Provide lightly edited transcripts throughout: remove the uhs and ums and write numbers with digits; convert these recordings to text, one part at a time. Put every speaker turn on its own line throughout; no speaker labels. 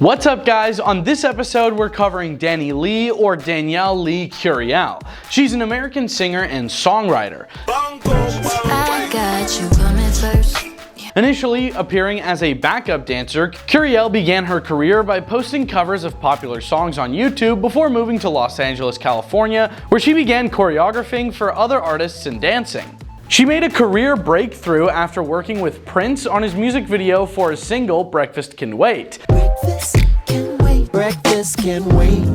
What's up, guys? On this episode, we're covering DaniLeigh, or Danielle Leigh Curiel. She's an American singer and songwriter.
I got you coming first.
Initially appearing as a backup dancer, Curiel began her career by posting covers of popular songs on YouTube before moving to Los Angeles, California, where she began choreographing for other artists and dancing. She made a career breakthrough after working with Prince on his music video for his single Breakfast Can Wait.
Breakfast can wait. Breakfast can wait.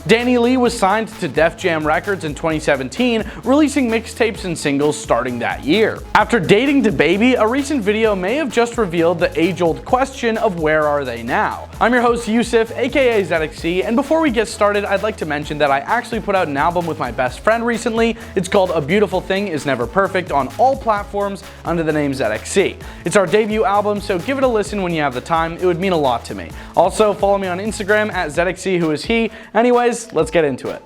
DaniLeigh was signed to Def Jam Records in 2017, releasing mixtapes and singles starting that year. After dating DaBaby, a recent video may have just revealed the age-old question of where are they now. I'm your host Yusuf, aka ZXC, and before we get started, I'd like to mention that I actually put out an album with my best friend recently. It's called A Beautiful Thing Is Never Perfect on all platforms under the name ZXC. It's our debut album, so give it a listen when you have the time. It would mean a lot to me. Also, follow me on Instagram at ZXC Who Is He. Anyways, let's get into it.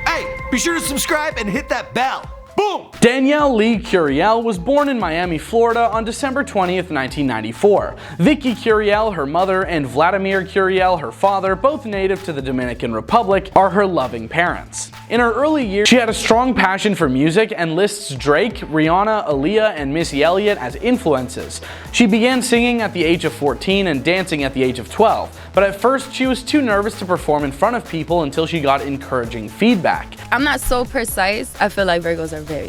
Hey, be sure to subscribe and hit that bell. Boom!
Danielle Leigh Curiel was born in Miami, Florida on December 20th, 1994. Vicky Curiel, her mother, and Vladimir Curiel, her father, both native to the Dominican Republic, are her loving parents. In her early years, she had a strong passion for music and lists Drake, Rihanna, Aaliyah, and Missy Elliott as influences. She began singing at the age of 14 and dancing at the age of 12, but at first she was too nervous to perform in front of people until she got encouraging feedback.
I'm not so precise. I feel like Virgos are very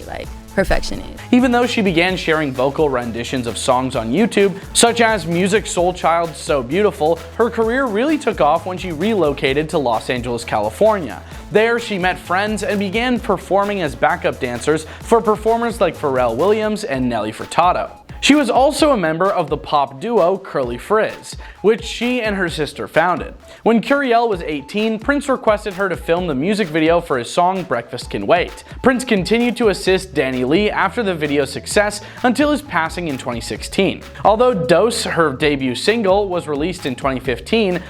perfectionist.
Even though she began sharing vocal renditions of songs on YouTube, such as Music Soul Child's So Beautiful, her career really took off when she relocated to Los Angeles, California. There, she met friends and began performing as backup dancers for performers like Pharrell Williams and Nelly Furtado. She was also a member of the pop duo Curly Frizz, which she and her sister founded. When Curiel was 18, Prince requested her to film the music video for his song Breakfast Can Wait. Prince continued to assist DaniLeigh after the video's success until his passing in 2016. Although Dose, her debut single, was released in 2015,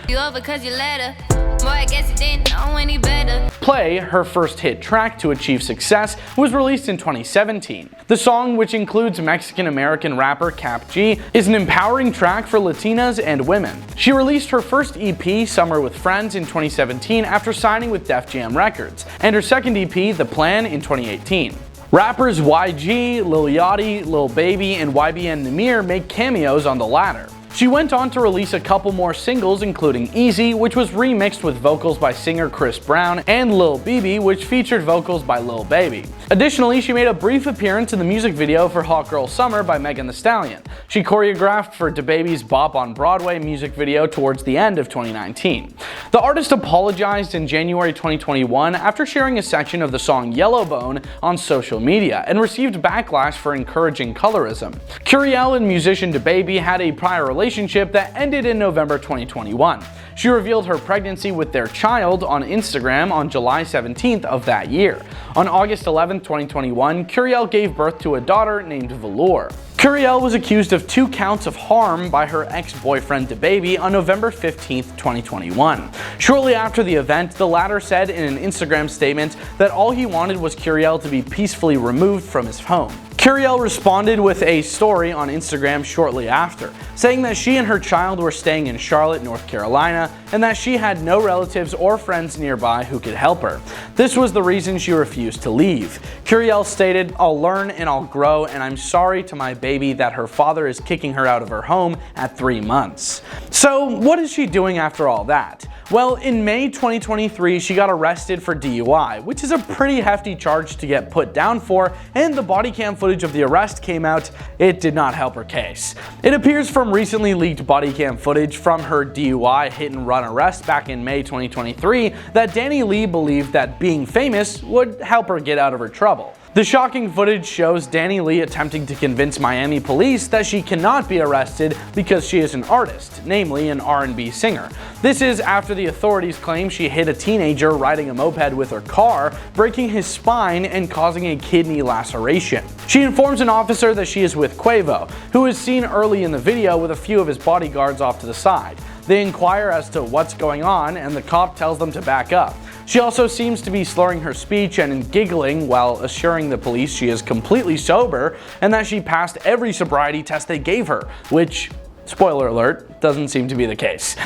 Play, her first hit track to achieve success, was released in 2017. The song, which includes Mexican-American rapper Cap G, is an empowering track for Latinas and women. She released her first EP, Summer with Friends, in 2017 after signing with Def Jam Records, and her second EP, The Plan, in 2018. Rappers YG, Lil Yachty, DaBaby, and YBN Nahmir make cameos on the latter. She went on to release a couple more singles, including Easy, which was remixed with vocals by singer Chris Brown, and Lil BB, which featured vocals by Lil Baby. Additionally, she made a brief appearance in the music video for Hot Girl Summer by Megan Thee Stallion. She choreographed for DaBaby's Bop on Broadway music video towards the end of 2019. The artist apologized in January 2021 after sharing a section of the song Yellowbone on social media and received backlash for encouraging colorism. Curiel and musician DaBaby had a prior relationship that ended in November 2021. She revealed her pregnancy with their child on Instagram on July 17th of that year. On August 11th, 2021, Curiel gave birth to a daughter named Velour. Curiel was accused of 2 counts of harm by her ex-boyfriend DaBaby on November 15th, 2021. Shortly after the event, the latter said in an Instagram statement that all he wanted was Curiel to be peacefully removed from his home. Curiel responded with a story on Instagram shortly after, saying that she and her child were staying in Charlotte, North Carolina, and that she had no relatives or friends nearby who could help her. This was the reason she refused to leave. Curiel stated, "I'll learn and I'll grow, and I'm sorry to my baby that her father is kicking her out of her home at 3 months." So what is she doing after all that? Well, in May 2023, she got arrested for DUI, which is a pretty hefty charge to get put down for, and the body cam footage of the arrest came out. It did not help her case. It appears from recently leaked body cam footage from her DUI hit and run arrest back in May 2023 that DaniLeigh believed that being famous would help her get out of her trouble. The shocking footage shows DaniLeigh attempting to convince Miami police that she cannot be arrested because she is an artist, namely an R&B singer. This is after the authorities claim she hit a teenager riding a moped with her car, breaking his spine and causing a kidney laceration. She informs an officer that she is with Quavo, who is seen early in the video with a few of his bodyguards off to the side. They inquire as to what's going on, and the cop tells them to back up. She also seems to be slurring her speech and giggling while assuring the police she is completely sober and that she passed every sobriety test they gave her, which, spoiler alert, doesn't seem to be the case.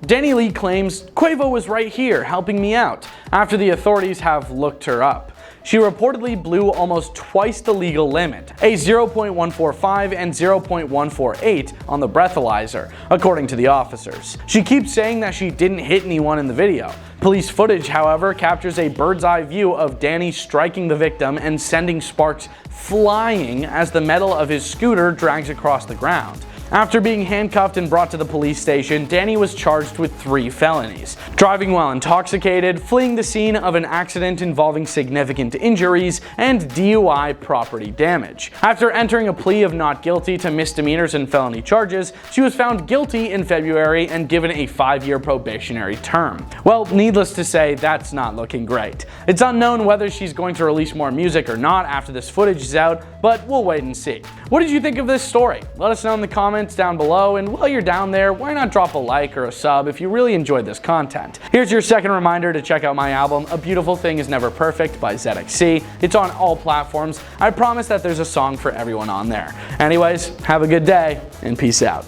DaniLeigh claims, "Quavo was right here helping me out," after the authorities have looked her up. She reportedly blew almost twice the legal limit, a 0.145 and 0.148 on the breathalyzer, according to the officers. She keeps saying that she didn't hit anyone in the video. Police footage, however, captures a bird's eye view of Danny striking the victim and sending sparks flying as the metal of his scooter drags across the ground. After being handcuffed and brought to the police station, Danny was charged with 3 felonies: driving while intoxicated, fleeing the scene of an accident involving significant injuries, and DUI property damage. After entering a plea of not guilty to misdemeanors and felony charges, she was found guilty in February and given a 5-year probationary term. Well, needless to say, that's not looking great. It's unknown whether she's going to release more music or not after this footage is out, but we'll wait and see. What did you think of this story? Let us know in the comments down below, and while you're down there, why not drop a like or a sub if you really enjoyed this content. Here's your second reminder to check out my album, A Beautiful Thing Is Never Perfect by ZXC. It's on all platforms. I promise that there's a song for everyone on there. Anyways, have a good day, and peace out.